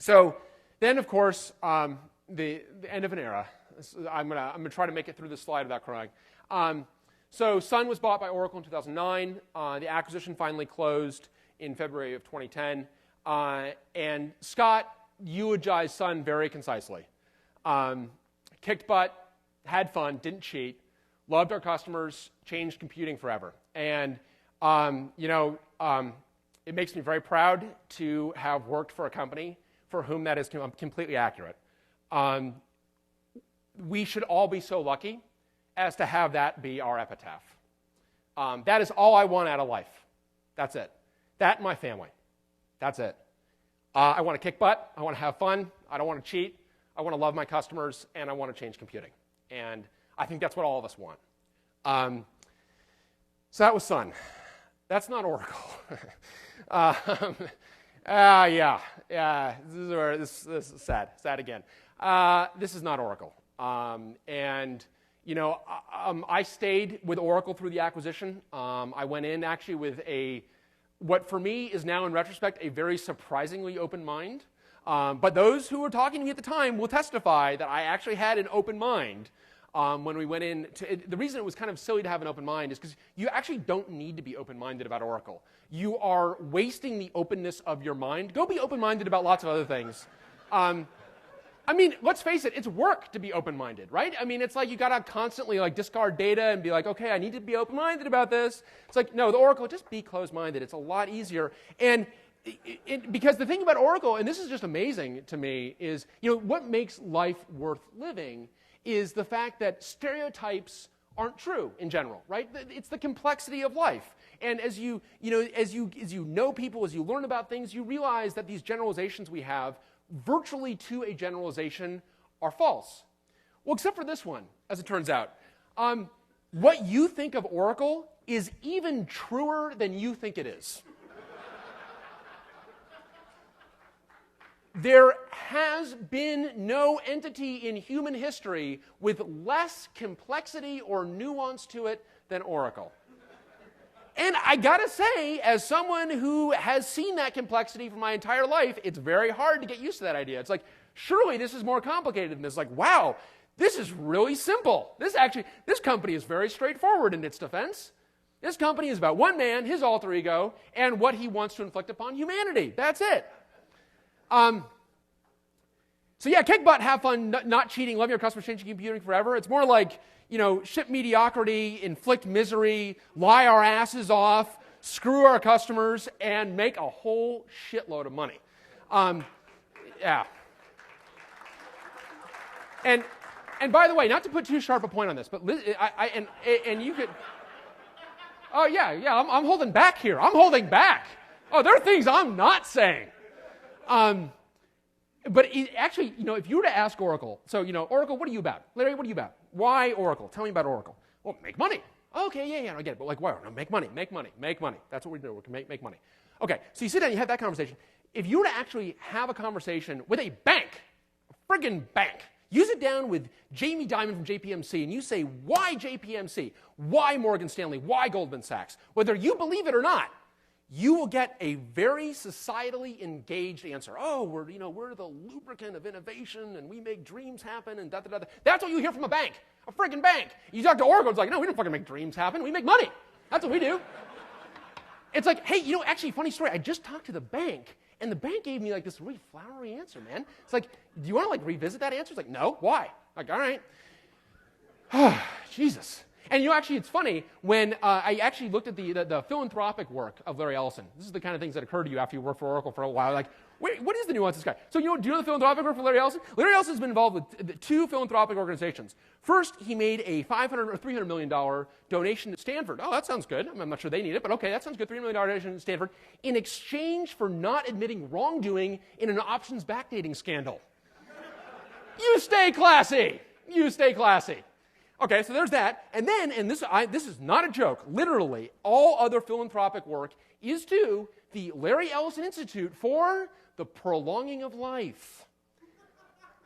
So then, of course, the end of an era. I'm gonna try to make it through this slide without crying. So Sun was bought by Oracle in 2009. The acquisition finally closed in February of 2010. And Scott eulogized Sun very concisely. Kicked butt, had fun, didn't cheat, loved our customers, changed computing forever. And it makes me very proud to have worked for a company for whom that is completely accurate. We should all be so lucky as to have that be our epitaph. That is all I want out of life. That's it. That and my family. That's it. I want to kick butt. I want to have fun. I don't want to cheat. I want to love my customers, and I want to change computing. And I think that's what all of us want. So that was Sun. That's not Oracle. Yeah. This is sad. Sad again. This is not Oracle. I stayed with Oracle through the acquisition. I went in actually with what for me is now in retrospect a very surprisingly open mind. But those who were talking to me at the time will testify that I actually had an open mind when we went in. The reason it was kind of silly to have an open mind is because you actually don't need to be open-minded about Oracle. You are wasting the openness of your mind. Go be open-minded about lots of other things. Let's face it, it's work to be open-minded, right? It's like you got to constantly discard data and be like, okay, I need to be open-minded about this. It's like, no, the Oracle, just be closed-minded. It's a lot easier. And because the thing about Oracle, and this is just amazing to me, is what makes life worth living is the fact that stereotypes aren't true in general, right? It's the complexity of life. And as you know people, as you learn about things, you realize that these generalizations we have, virtually to a generalization, are false. Well, except for this one, as it turns out. What you think of Oracle is even truer than you think it is. There has been no entity in human history with less complexity or nuance to it than Oracle. And I gotta say, as someone who has seen that complexity for my entire life, it's very hard to get used to that idea. It's like, surely this is more complicated than this. Like, wow, this is really simple. This company is very straightforward in its defense. This company is about one man, his alter ego, and what he wants to inflict upon humanity. That's it. So yeah, kick butt, have fun, not cheating, love your customers, changing computing forever. It's more like, ship mediocrity, inflict misery, lie our asses off, screw our customers, and make a whole shitload of money. Yeah. And by the way, not to put too sharp a point on this, but and you could. Oh yeah, I'm holding back here. I'm holding back. Oh, there are things I'm not saying. But actually, if you were to ask Oracle, so, Oracle, what are you about? Larry, what are you about? Why Oracle? Tell me about Oracle. Well, make money. Okay, yeah, I get it. But why? No, make money. That's what we do. We can make money. Okay, so you sit down, you have that conversation. If you were to actually have a conversation with a bank, a friggin' bank, you sit down with Jamie Dimon from JPMC and you say, why JPMC? Why Morgan Stanley? Why Goldman Sachs? Whether you believe it or not, you will get a very societally engaged answer. Oh, we're the lubricant of innovation, and we make dreams happen, and da-da-da-da. That's what you hear from a bank, a friggin' bank. You talk to Oracle, it's like, no, we don't fucking make dreams happen. We make money. That's what we do. It's like, hey, actually, funny story. I just talked to the bank, and the bank gave me this really flowery answer, man. It's like, do you want to revisit that answer? It's like, no. Why? Like, all right. Jesus. And actually, it's funny, when I actually looked at the philanthropic work of Larry Ellison. This is the kind of things that occur to you after you work for Oracle for a while. Like, wait, what is the nuance of this guy? So, do you know the philanthropic work for Larry Ellison? Larry Ellison's been involved with two philanthropic organizations. First, he made a $500 or $300 million donation to Stanford. Oh, that sounds good. I'm not sure they need it, but okay, that sounds good. $300 million donation to Stanford in exchange for not admitting wrongdoing in an options backdating scandal. You stay classy. You stay classy. Okay, so there's that. And then, this is not a joke, literally, all other philanthropic work is to the Larry Ellison Institute for the Prolonging of Life.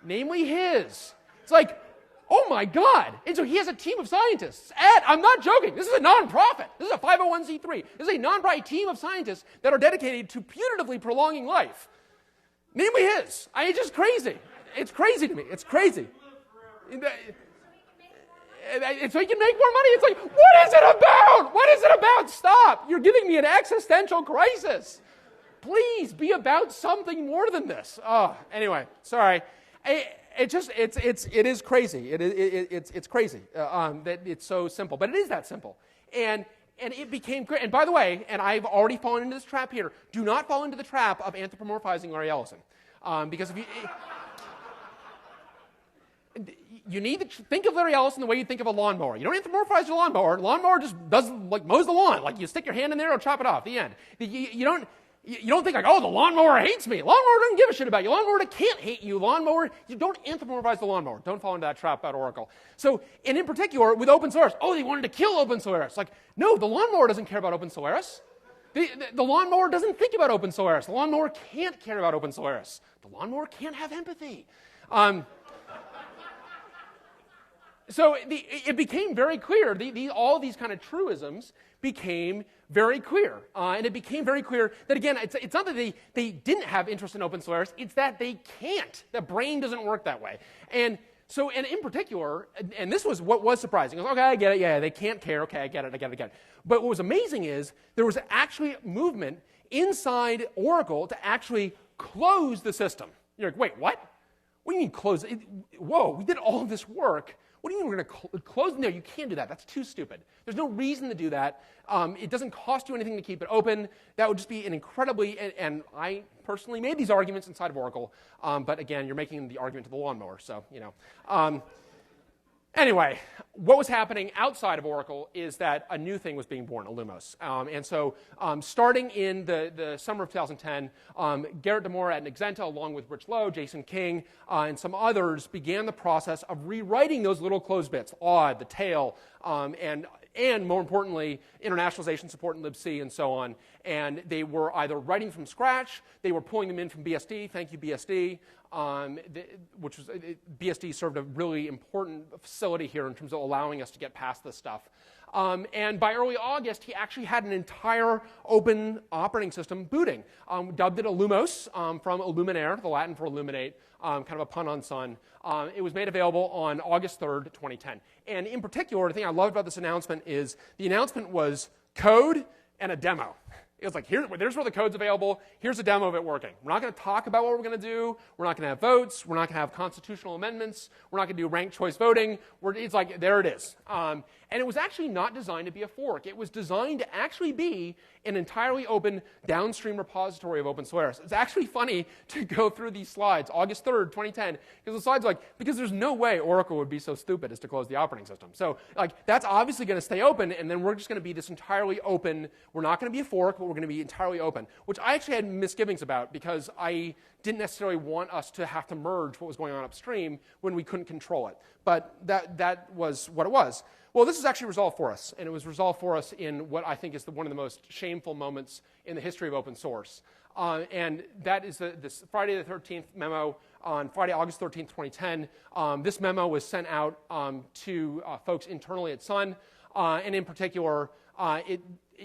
Namely his. It's like, oh my God. And so he has a team of scientists. I'm not joking. This is a nonprofit. This is a 501c3. This is a nonprofit team of scientists that are dedicated to putatively prolonging life. Namely his. It's just crazy. It's crazy to me. It's crazy. So he can make more money. It's like, what is it about? What is it about? Stop. You're giving me an existential crisis. Please be about something more than this. Oh, anyway, sorry. It is crazy. It's crazy that it's so simple, but it is that simple. And it became great. And by the way, and I've already fallen into this trap here, do not fall into the trap of anthropomorphizing Larry Ellison. Because if you need to think of Larry Ellison the way you think of a lawnmower. You don't anthropomorphize your lawnmower. Lawnmower just mows the lawn. Like, you stick your hand in there, it'll chop it off. The end. You don't think like, oh, the lawnmower hates me. Lawnmower doesn't give a shit about you. Lawnmower can't hate you. Lawnmower, you don't anthropomorphize the lawnmower. Don't fall into that trap about Oracle. So, and in particular, with open source, oh, they wanted to kill open source. Like, no, the lawnmower doesn't care about open source. The lawnmower doesn't think about open source. The lawnmower can't care about open source. The lawnmower can't have empathy. So it became very clear. All these kind of truisms became very clear. And it became very clear that, again, it's not that they didn't have interest in open source. It's that they can't. The brain doesn't work that way. And in particular, and this was what was surprising. I was, okay, I get it. Yeah, they can't care. Okay, I get it. But what was amazing is there was actually movement inside Oracle to actually close the system. You're like, wait, what? What do you mean close it? Whoa, we did all of this work. What do you mean we're going to close? No, you can't do that. That's too stupid. There's no reason to do that. It doesn't cost you anything to keep it open. That would just be an incredibly, and I personally made these arguments inside of Oracle, but again, you're making the argument to the lawnmower, so, you know. Anyway, what was happening outside of Oracle is that a new thing was being born, Illumos. And so starting in the summer of 2010, Garrett Demore at Exenta, along with Rich Lowe, Jason King, and some others, began the process of rewriting those little closed bits, OD, the tail, and more importantly, internationalization support in libc and so on. And they were either writing from scratch, they were pulling them in from BSD, thank you BSD, which was, BSD served a really important facility here in terms of allowing us to get past this stuff. And by early August, he actually had an entire open operating system booting. Dubbed it Illumos from Illuminaire, the Latin for illuminate, kind of a pun on sun. It was made available on August 3rd, 2010. And in particular, the thing I loved about this announcement is the announcement was code and a demo. It was like, there's where the code's available. Here's a demo of it working. We're not going to talk about what we're going to do. We're not going to have votes. We're not going to have constitutional amendments. We're not going to do ranked choice voting. It's like, there it is. And it was actually not designed to be a fork. It was designed to actually be an entirely open downstream repository of open source. It's actually funny to go through these slides, August 3rd, 2010, because the slides are like, because there's no way Oracle would be so stupid as to close the operating system. So like, that's obviously going to stay open, and then we're just going to be this entirely open, we're not going to be a fork, but we're going to be entirely open, which I actually had misgivings about because I didn't necessarily want us to have to merge what was going on upstream when we couldn't control it. But that was what it was. Well, this is actually resolved for us, and it was resolved for us in what I think is one of the most shameful moments in the history of open source. And that is this Friday the 13th memo on Friday, August 13th, 2010. This memo was sent out to folks internally at Sun, and in particular,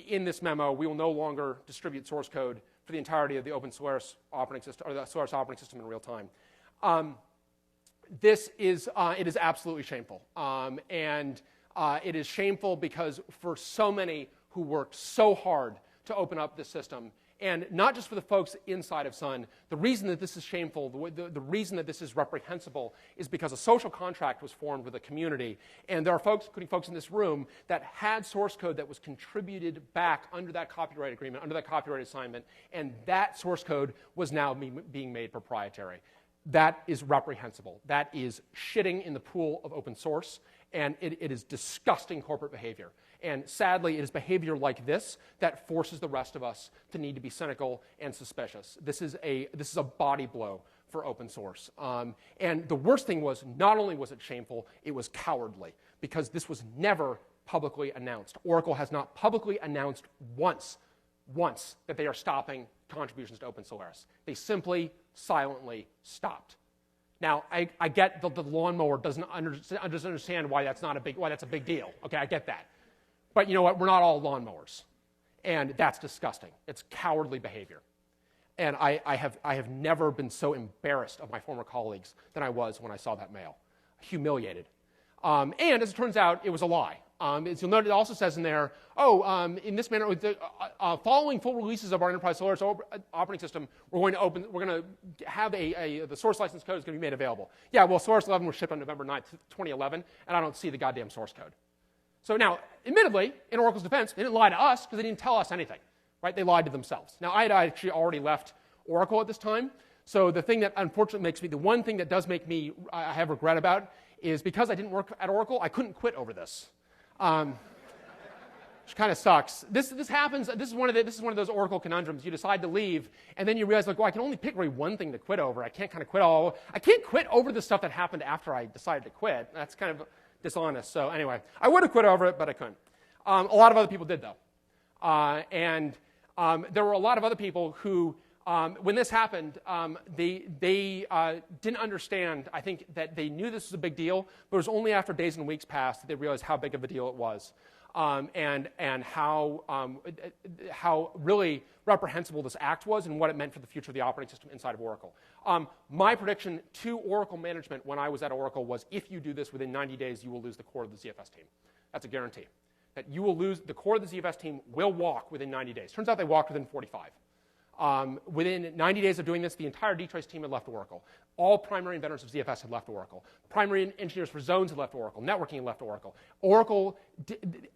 in this memo, we will no longer distribute source code for the entirety of the open source operating system, or the source operating system in real time. It is absolutely shameful. It is shameful because for so many who worked so hard to open up this system, and not just for the folks inside of Sun, the reason that this is shameful, the reason that this is reprehensible is because a social contract was formed with a community. And there are folks, including folks in this room, that had source code that was contributed back under that copyright agreement, under that copyright assignment, and that source code was now being made proprietary. That is reprehensible. That is shitting in the pool of open source, and it is disgusting corporate behavior. And sadly, it is behavior like this that forces the rest of us to need to be cynical and suspicious. This is a body blow for open source. And the worst thing was, not only was it shameful, it was cowardly, because this was never publicly announced. Oracle has not publicly announced once that they are stopping contributions to open source. They simply, silently stopped. Now, I get the lawnmower doesn't understand why that's a big deal. Okay, I get that. But you know what? We're not all lawnmowers. And that's disgusting. It's cowardly behavior. And I have never been so embarrassed of my former colleagues than I was when I saw that mail. Humiliated. And as it turns out, it was a lie. As you'll note, it also says in there, in this manner, following full releases of our enterprise Solaris operating system, we're going to have the source license code is going to be made available. Yeah, well, Solaris 11 was shipped on November 9th, 2011, and I don't see the goddamn source code. So now, admittedly, in Oracle's defense, they didn't lie to us because they didn't tell us anything, right? They lied to themselves. Now, I had actually already left Oracle at this time, so the thing that unfortunately makes me, the one thing that does make me, I have regret about, is because I didn't work at Oracle, I couldn't quit over this. Which kind of sucks. This happens. This is one of those Oracle conundrums. You decide to leave, and then you realize, like, well, I can only pick really one thing to quit over. I can't kind of quit all. I can't quit over the stuff that happened after I decided to quit. That's kind of dishonest. So anyway, I would have quit over it, but I couldn't. A lot of other people did though, and there were a lot of other people who, when this happened, they didn't understand. I think that they knew this was a big deal, but it was only after days and weeks passed that they realized how big of a deal it was, and how really reprehensible this act was and what it meant for the future of the operating system inside of Oracle. My prediction to Oracle management when I was at Oracle was, if you do this within 90 days, you will lose the core of the ZFS team. That's a guarantee. That you will lose, the core of the ZFS team will walk within 90 days. Turns out they walked within 45. Within 90 days of doing this, the entire dtrace team had left Oracle. All primary inventors of ZFS had left Oracle. Primary engineers for zones had left Oracle. Networking had left Oracle. Oracle,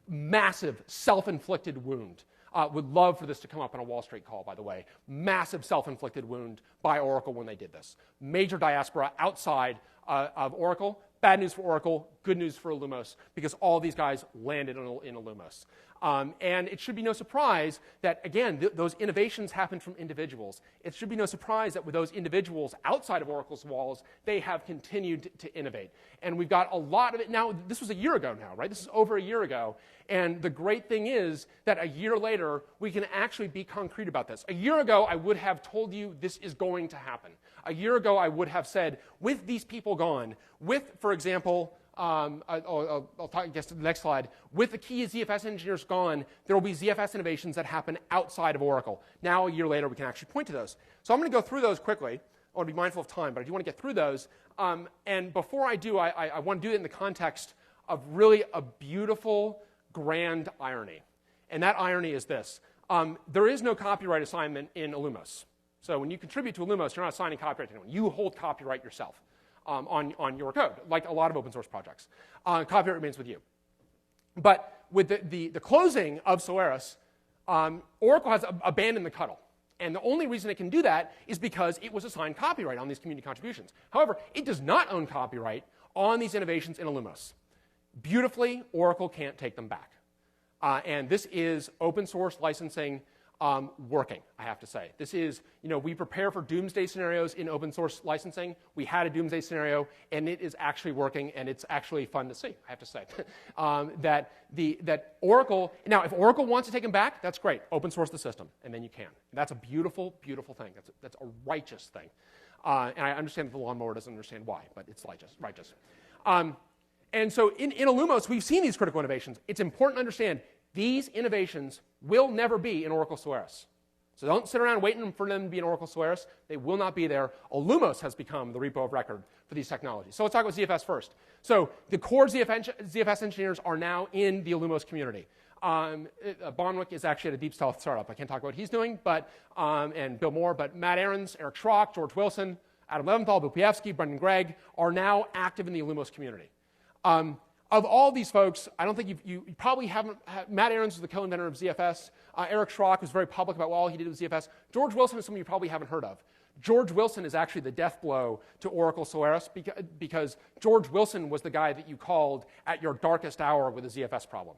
massive self-inflicted wound. Would love for this to come up on a Wall Street call, by the way. Massive self-inflicted wound by Oracle when they did this. Major diaspora outside of Oracle. Bad news for Oracle, good news for Illumos, because all these guys landed in Illumos. And it should be no surprise that, again, those innovations happen from individuals. It should be no surprise that with those individuals outside of Oracle's walls, they have continued to innovate. And we've got a lot of it now. This was a year ago now, right? This is over a year ago. And the great thing is that a year later, we can actually be concrete about this. A year ago, I would have told you this is going to happen. A year ago, I would have said, with these people gone, with, for example, I'll talk, I guess, to the next slide. With the key ZFS engineers gone, there will be ZFS innovations that happen outside of Oracle. Now, a year later, we can actually point to those. So I'm going to go through those quickly. I want to be mindful of time, but I do want to get through those. And before I do, I want to do it in the context of really a beautiful, grand irony. And that irony is this. There is no copyright assignment in Illumos. So when you contribute to Illumos, you're not assigning copyright to anyone. You hold copyright yourself. On your code, like a lot of open source projects. Copyright remains with you. But with the closing of Solaris, Oracle has abandoned the cuddle. And the only reason it can do that is because it was assigned copyright on these community contributions. However, it does not own copyright on these innovations in Illumos. Beautifully, Oracle can't take them back. And this is open source licensing working, I have to say. This is, we prepare for doomsday scenarios in open source licensing. We had a doomsday scenario, and it is actually working, and it's actually fun to see, I have to say. That Oracle, now if Oracle wants to take them back, that's great. Open source the system, and then you can. That's a beautiful, beautiful thing. That's a righteous thing. And I understand that the lawnmower doesn't understand why, but it's righteous. And so in Illumos, we've seen these critical innovations. It's important to understand these innovations will never be in Oracle Solaris. So don't sit around waiting for them to be in Oracle Solaris. They will not be there. Illumos has become the repo of record for these technologies. So let's talk about ZFS first. So the core ZFS engineers are now in the Illumos community. Bonwick is actually at a deep stealth startup. I can't talk about what he's doing, and Bill Moore, but Matt Ahrens, Eric Schrock, George Wilson, Adam Leventhal, Bill Pievsky, Brendan Gregg are now active in the Illumos community. Of all these folks, I don't think you probably haven't. Matt Ahrens was the co-inventor of ZFS. Eric Schrock was very public about all he did with ZFS. George Wilson is someone you probably haven't heard of. George Wilson is actually the death blow to Oracle Solaris because George Wilson was the guy that you called at your darkest hour with a ZFS problem.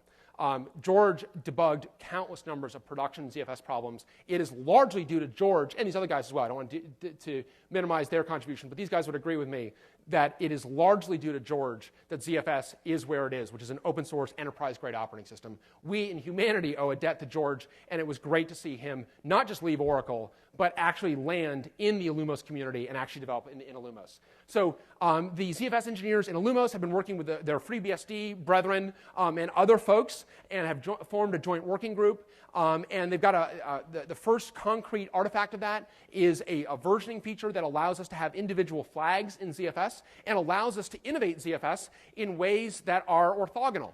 George debugged countless numbers of production ZFS problems. It is largely due to George and these other guys as well. I don't want to minimize their contribution, but these guys would agree with me that it is largely due to George that ZFS is where it is, which is an open source enterprise-grade operating system. We in humanity owe a debt to George, and it was great to see him not just leave Oracle, but actually land in the Illumos community and actually develop in Illumos. So the ZFS engineers in Illumos have been working with their FreeBSD brethren and other folks and have formed a joint working group. And they've got the first concrete artifact of that is a versioning feature that allows us to have individual flags in ZFS and allows us to innovate ZFS in ways that are orthogonal.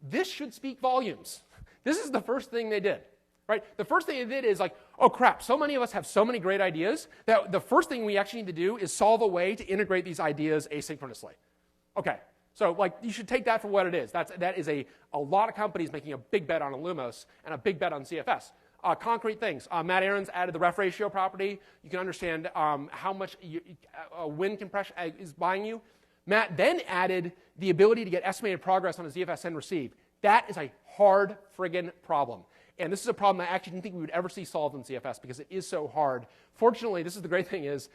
This should speak volumes. This is the first thing they did. Right? The first thing they did is like, oh crap, so many of us have so many great ideas that the first thing we actually need to do is solve a way to integrate these ideas asynchronously. Okay, so like you should take that for what it is. That is a lot of companies making a big bet on Illumos and a big bet on ZFS. Concrete things. Matt Aarons added the ref ratio property. You can understand how much wind compression is buying you. Matt then added the ability to get estimated progress on a ZFS send receive. That is a hard friggin' problem. And this is a problem I actually didn't think we would ever see solved in ZFS because it is so hard. Fortunately, this is the great thing is,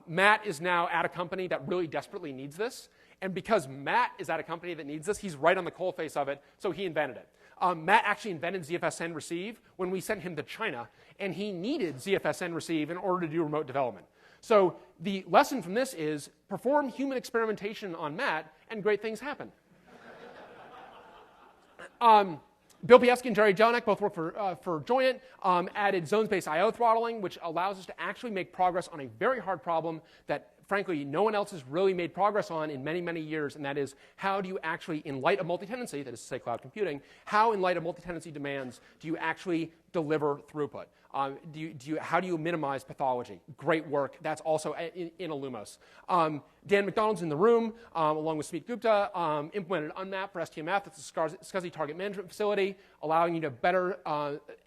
Matt is now at a company that really desperately needs this. And because Matt is at a company that needs this, he's right on the coalface of it, so he invented it. Matt actually invented ZFS send receive when we sent him to China, and he needed ZFS send receive in order to do remote development. So the lesson from this is perform human experimentation on Matt, and great things happen. Bill Piesky and Jerry Jonek both work for Joyent, added zones-based I/O throttling, which allows us to actually make progress on a very hard problem that, frankly, no one else has really made progress on in many, many years, and that is how do you actually, in light of multi-tenancy, that is to say cloud computing, how in light of multi-tenancy demands do you actually deliver throughput? How do you minimize pathology? Great work. That's also in Illumos. Dan McDonald's in the room, along with Smit Gupta, implemented Unmap for STMF. That's a SCSI target management facility, allowing you to better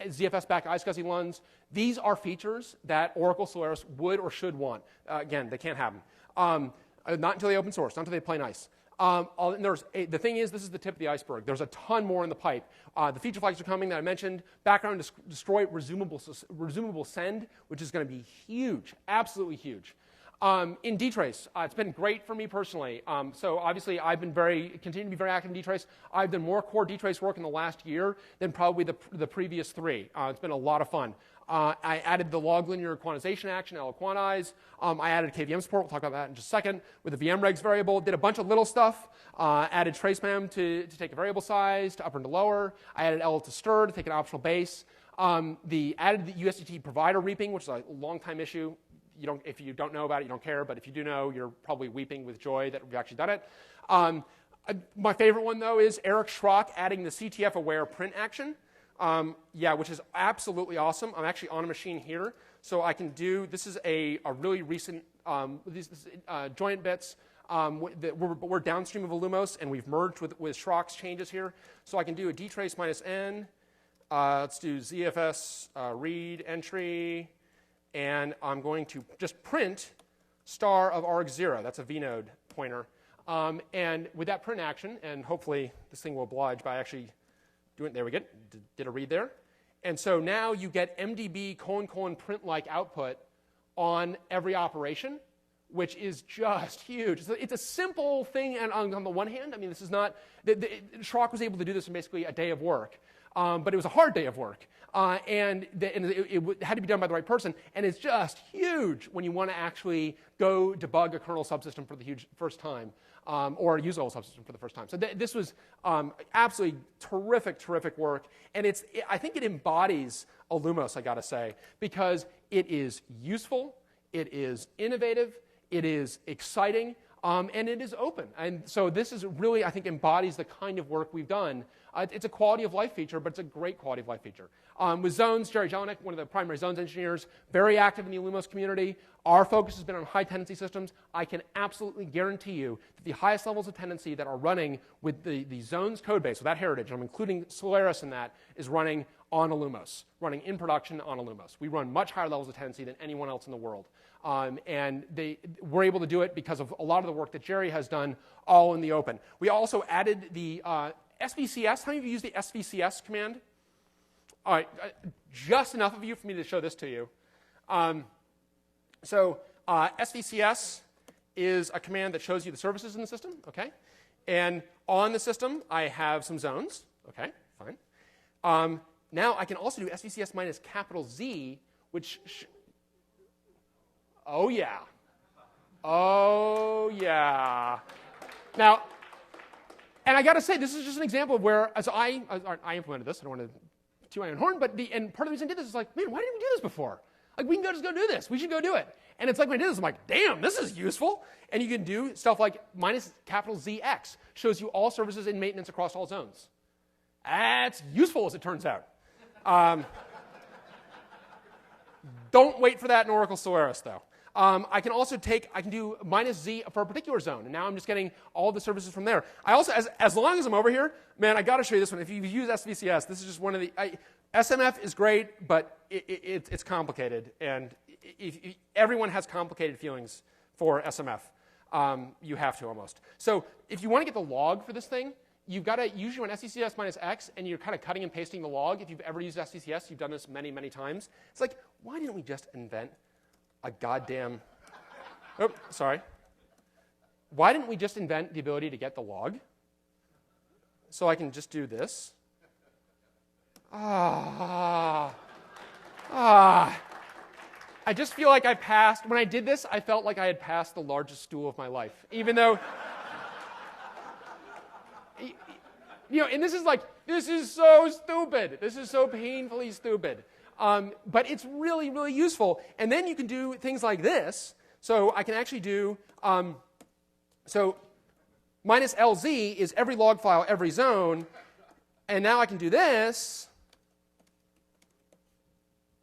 ZFS-backed iSCSI LUNs. These are features that Oracle Solaris would or should want. Again, they can't have them. Not until they open source, not until they play nice. The thing is, this is the tip of the iceberg. There's a ton more in the pipe. The feature flags are coming that I mentioned. Background destroy resumable send, which is going to be huge, absolutely huge. In dtrace, it's been great for me personally. So obviously, I've been continue to be very active in dtrace. I've done more core dtrace work in the last year than probably the previous 3. It's been a lot of fun. I added the log linear quantization action, LQuantize. I added KVM support. We'll talk about that in just a second. With the VM regs variable, did a bunch of little stuff. Added tracemem to take a variable size to upper and to lower. I added L to stir to take an optional base. Added the USDT provider reaping, which is a long time issue. If you don't know about it, you don't care. But if you do know, you're probably weeping with joy that we've actually done it. My favorite one, though, is Eric Schrock adding the CTF-aware print action. Which is absolutely awesome. I'm actually on a machine here, so I can do, this is a really recent, joint bits. We're downstream of Illumos, and we've merged with Schrock's changes here. So I can do a dtrace -n. Let's do ZFS read entry, and I'm going to just print star of arg0. That's a vnode pointer. And with that print action, and hopefully this thing will oblige by actually there we go, did a read there. And so now you get MDB : print-like output on every operation, which is just huge. It's a simple thing on the one hand. I mean, this is not, Schrock was able to do this in basically a day of work, but it was a hard day of work. And it had to be done by the right person, and it's just huge when you want to actually go debug a kernel subsystem for the first time. Or use a whole subsystem for the first time. So this was absolutely terrific, terrific work. And I think it embodies Illumos, I got to say, because it is useful, it is innovative, it is exciting, and it is open. And so this is really, I think, embodies the kind of work we've done. It's a quality of life feature, but it's a great quality of life feature. With zones, Jerry Jonek, one of the primary zones engineers, very active in the Illumos community. Our focus has been on high tenancy systems. I can absolutely guarantee you that the highest levels of tenancy that are running with the zones code base, with that heritage, and I'm including Solaris in that, is running on Illumos, running in production on Illumos. We run much higher levels of tenancy than anyone else in the world. And we're able to do it because of a lot of the work that Jerry has done all in the open. We also added the SVCS. How many of you use the SVCS command? All right, just enough of you for me to show this to you. SVCS is a command that shows you the services in the system, okay? And on the system, I have some zones, okay, fine. Now I can also do SVCS -Z, which Oh, yeah. Oh, yeah. Now, and I got to say, this is just an example of where, as I implemented this. I don't want to toot my own horn, and part of the reason I did this is like, man, why didn't we do this before? Like, we can just go do this. We should go do it. And it's like when I did this, I'm like, damn, this is useful. And you can do stuff like -ZX shows you all services in maintenance across all zones. That's useful, as it turns out. Don't wait for that in Oracle Solaris, though. I can also I can do -Z for a particular zone, and now I'm just getting all the services from there. I also, as long as I'm over here, man, I got to show you this one. If you use SVCS, this is just one of the, SMF is great, but it's complicated, and everyone has complicated feelings for SMF. You have to almost. So if you want to get the log for this thing, you've got to usually run SVCS -X, and you're kind of cutting and pasting the log. If you've ever used SVCS, you've done this many, many times. It's like, why didn't we just invent a goddamn, oh, sorry. Why didn't we just invent the ability to get the log? So I can just do this. I just feel like I passed, when I did this, I felt like I had passed the largest stool of my life. Even though, and this is like, this is so stupid. This is so painfully stupid. But it's really, really useful. And then you can do things like this. So I can actually do, so -LZ is every log file, every zone. And now I can do this.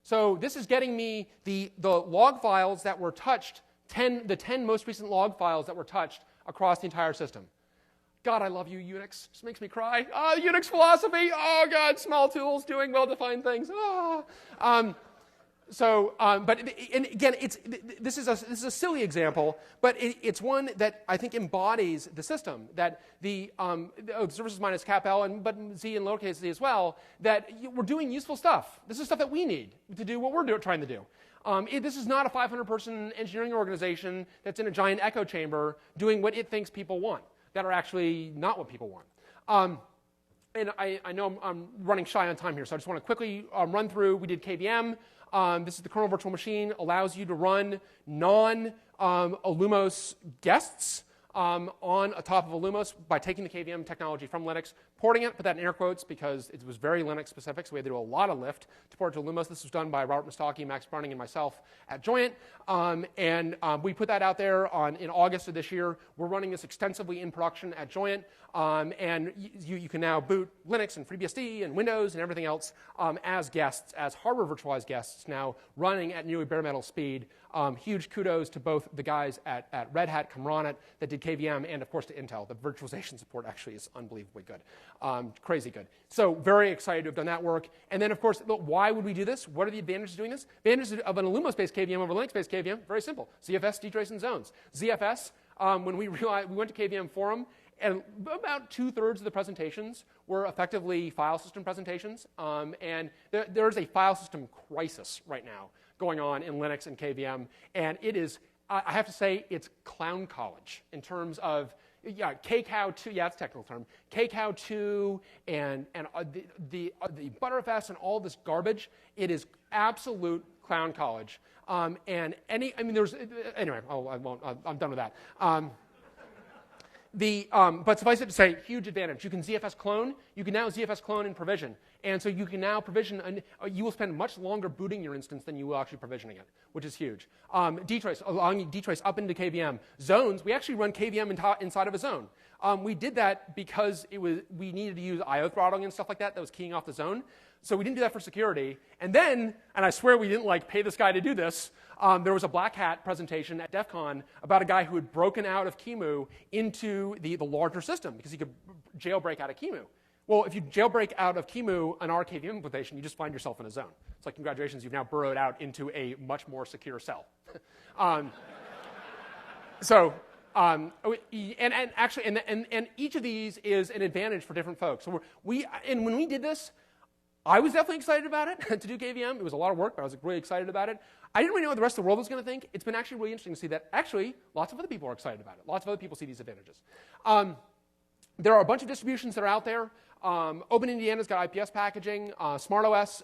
So this is getting me the log files that were touched, the 10 most recent log files that were touched across the entire system. God, I love you, Unix. Just makes me cry. Oh, Unix philosophy. Oh, God, small tools doing well-defined things. Oh. But and again, this is a silly example, but it's one that I think embodies the system. That the services -CapL, but Z and lowercase z as well. That we're doing useful stuff. This is stuff that we need to do what we're trying to do. This is not a 500-person engineering organization that's in a giant echo chamber doing what it thinks people want, that are actually not what people want. And I know I'm running shy on time here, so I just want to quickly run through. We did KVM. This is the kernel virtual machine. Allows you to run non-Illumos guests on top of Illumos by taking the KVM technology from Linux, porting it, put that in air quotes because it was very Linux specific, so we had to do a lot of lift to port it to Illumos. This was done by Robert Mustaki, Max Browning, and myself at Joyent. We put that out there in August of this year. We're running this extensively in production at Joyent. And you can now boot Linux and FreeBSD and Windows and everything else as guests, as hardware virtualized guests now running at nearly bare metal speed. Huge kudos to both the guys at Red Hat, Kamranit, that did KVM, and of course to Intel. The virtualization support actually is unbelievably good, crazy good. So very excited to have done that work. And then of course, why would we do this? What are the advantages of doing this? Advantages of an Illumos-based KVM over Linux-based KVM, very simple. ZFS, dtrace, and zones. ZFS, when we went to KVM forum, and about 2/3 of the presentations were effectively file system presentations. And there's a file system crisis right now going on in Linux and KVM. And it is, I have to say, it's clown college in terms of KCOW2, it's a technical term, KCOW2 and the Btrfs and all this garbage. It is absolute clown college. Anyway, I'm done with that. But suffice it to say, huge advantage. You can ZFS clone. You can now ZFS clone and provision. And so you can now provision, you will spend much longer booting your instance than you will actually provisioning it, which is huge. Dtrace, allowing dtrace up into KVM. Zones, we actually run KVM inside of a zone. We did that because we needed to use IO throttling and stuff like that was keying off the zone. So we didn't do that for security. And then, and I swear we didn't pay this guy to do this, there was a Black Hat presentation at DEF CON about a guy who had broken out of QEMU into the larger system because he could jailbreak out of QEMU. Well, if you jailbreak out of QEMU an RKVM implementation, you just find yourself in a zone. It's like, congratulations, you've now burrowed out into a much more secure cell. And each of these is an advantage for different folks. So when we did this, I was definitely excited about it to do KVM. It was a lot of work, but I was really excited about it. I didn't really know what the rest of the world was going to think. It's been actually really interesting to see that actually lots of other people are excited about it. Lots of other people see these advantages. There are a bunch of distributions that are out there. Open Indiana's got IPS packaging. SmartOS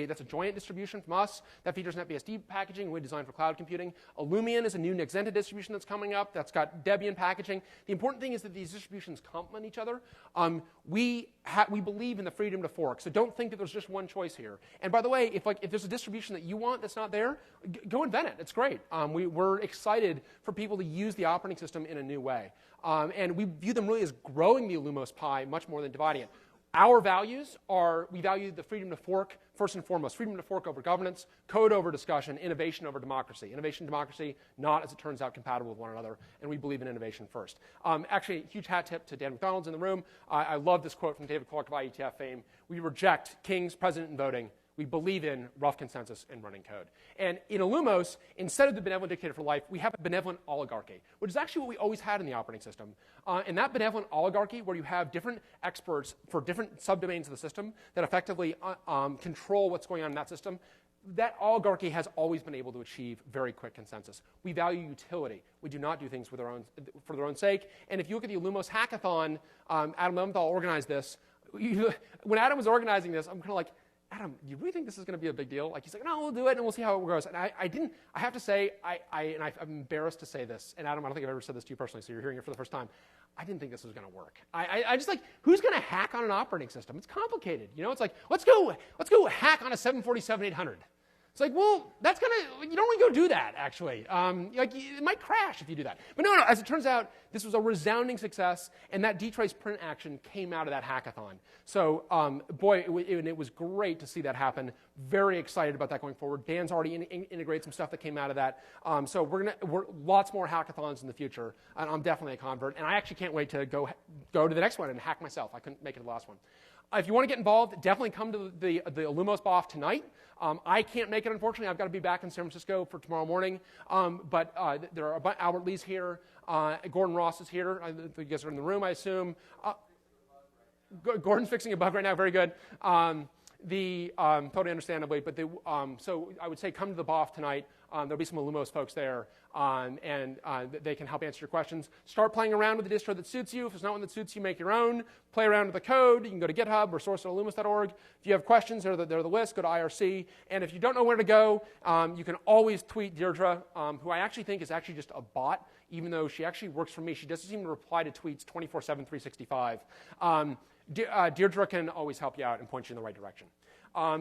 that's a joint distribution from us that features NetBSD packaging, we designed for cloud computing. Illumian is a new Nexenta distribution that's coming up that's got Debian packaging. The important thing is that these distributions complement each other. We believe in the freedom to fork, so don't think that there's just one choice here. And by the way, if there's a distribution that you want that's not there, go invent it. It's great. We're excited for people to use the operating system in a new way. And we view them really as growing the Illumos pie much more than dividing it. Our values are, we value the freedom to fork, first and foremost, freedom to fork over governance, code over discussion, innovation over democracy. Innovation and democracy, not, as it turns out, compatible with one another, and we believe in innovation first. Actually, huge hat tip to Dan McDonald's in the room. I love this quote from David Clark of IETF fame. We reject kings, president, and voting. We believe in rough consensus and running code. And in Illumos, instead of the benevolent dictator for life, we have a benevolent oligarchy, which is actually what we always had in the operating system. And that benevolent oligarchy, where you have different experts for different subdomains of the system that effectively control what's going on in that system, that oligarchy has always been able to achieve very quick consensus. We value utility. We do not do things for their own sake. And if you look at the Illumos hackathon, Adam Leventhal organized this. When Adam was organizing this, I'm kind of like, Adam, do you really think this is going to be a big deal? Like, he's like, no, we'll do it, and we'll see how it goes. And I have to say, I'm embarrassed to say this, and Adam, I don't think I've ever said this to you personally, so you're hearing it for the first time. I didn't think this was going to work. I just like, who's going to hack on an operating system? It's complicated. You know, it's like, let's go hack on a 747-800. It's like, well, that's going to, you don't want to go do that, actually. Like, it might crash if you do that. But no, as it turns out, this was a resounding success, and that dtrace print action came out of that hackathon. So, boy, it was great to see that happen. Very excited about that going forward. Dan's already integrated some stuff that came out of that. So we're lots more hackathons in the future, and I'm definitely a convert. And I actually can't wait to go to the next one and hack myself. I couldn't make it to the last one. If you want to get involved, definitely come to the Illumos BOF tonight. I can't make it, unfortunately. I've got to be back in San Francisco for tomorrow morning. But there are Albert Lee's here. Gordon Ross is here. You guys are in the room, I assume. Gordon's fixing a bug right now. Very good. Totally understandably. But so I would say come to the BOF tonight. There'll be some Illumos folks there, and they can help answer your questions. Start playing around with the distro that suits you. If there's not one that suits you, make your own. Play around with the code. You can go to GitHub or source.illumos.org. If you have questions, they're the list. Go to IRC. And if you don't know where to go, you can always tweet Deirdre, who I actually think is actually just a bot, even though she actually works for me. She doesn't seem to reply to tweets 24/7, 365. Deirdre can always help you out and point you in the right direction.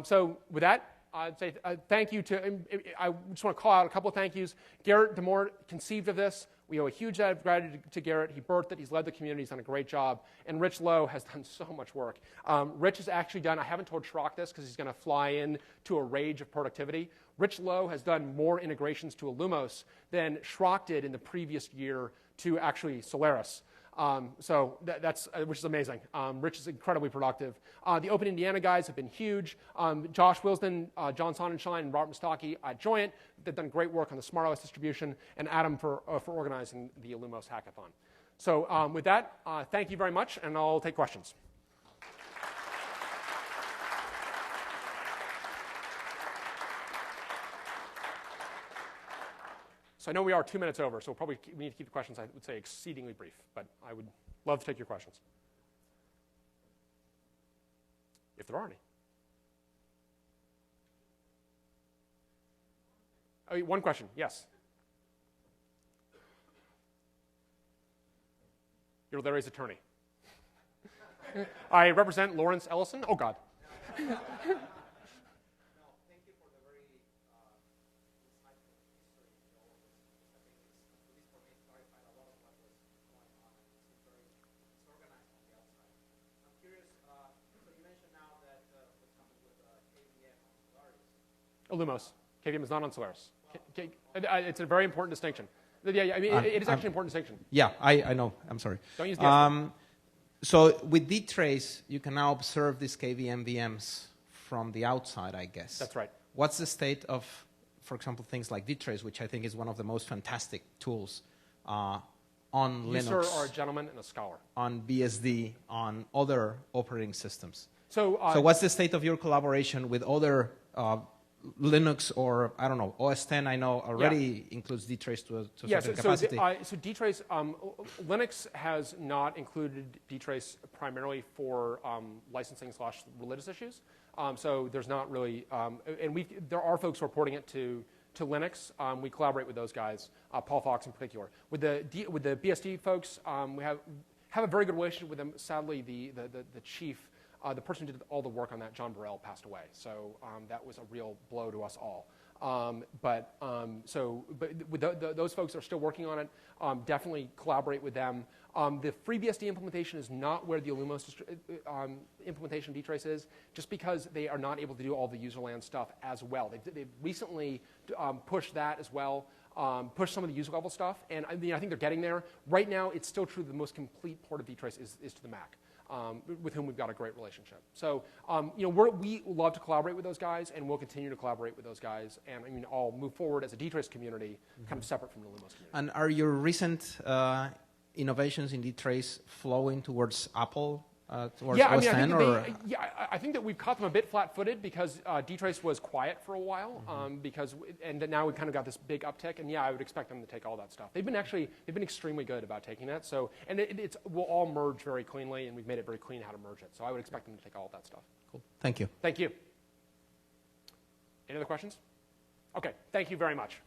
So with that, I'd say thank you to, I just want to call out a couple of thank yous. Garrett Demore conceived of this. We owe a huge debt of gratitude to Garrett. He birthed it. He's led the community. He's done a great job. And Rich Lowe has done so much work. Rich has actually done, I haven't told Schrock this because he's going to fly in to a rage of productivity. Rich Lowe has done more integrations to Illumos than Schrock did in the previous year to actually Solaris. That's which is amazing. Rich is incredibly productive. The Open Indiana guys have been huge. Josh Wilsden, John Sonnenschein, and Robert Mustaki at Joyent, they've done great work on the SmartOS distribution, and Adam for organizing the Illumos hackathon. So with that, thank you very much, and I'll take questions. So I know we are 2 minutes over, so we need to keep the questions, I would say, exceedingly brief. But I would love to take your questions, if there are any. Oh, one question, yes. You're Larry's attorney. I represent Lawrence Ellison. Oh, God. Illumos. KVM is not on Solaris. It's a very important distinction. Yeah, I mean, it is actually an important distinction. Yeah, I know. I'm sorry. Don't use the So with dtrace, you can now observe these KVM VMs from the outside, I guess. That's right. What's the state of, for example, things like dtrace, which I think is one of the most fantastic tools on Linux. You, sir, are a gentleman and a scholar. On BSD, on other operating systems. So what's the state of your collaboration with other Linux or, I don't know, OS 10 I know already includes dtrace to a certain capacity. So dtrace, Linux has not included dtrace primarily for licensing / religious issues. So there's not really, and there are folks reporting it to Linux. We collaborate with those guys, Paul Fox in particular. With the BSD folks, we have a very good relationship with them. Sadly, the chief, the person who did all the work on that, John Burrell, passed away. So that was a real blow to us all. But with those folks are still working on it. Definitely collaborate with them. The FreeBSD implementation is not where the Illumos implementation of dtrace is, just because they are not able to do all the userland stuff as well. They've recently pushed that as well, pushed some of the user level stuff, and I think they're getting there. Right now, it's still true that the most complete port of dtrace is to the Mac. With whom we've got a great relationship. So, we love to collaborate with those guys, and we'll continue to collaborate with those guys. And I'll move forward as a dtrace community, kind of separate from the Illumos community. And are your recent innovations in dtrace flowing towards Apple, towards OS 10? I think that we've caught them a bit flat-footed because dtrace was quiet for a while, and now we've kind of got this big uptick. And I would expect them to take all that stuff. They've been extremely good about taking that. So, and we'll all merge very cleanly, and we've made it very clean how to merge it. So I would expect them to take all of that stuff. Cool. Thank you. Thank you. Any other questions? Okay. Thank you very much.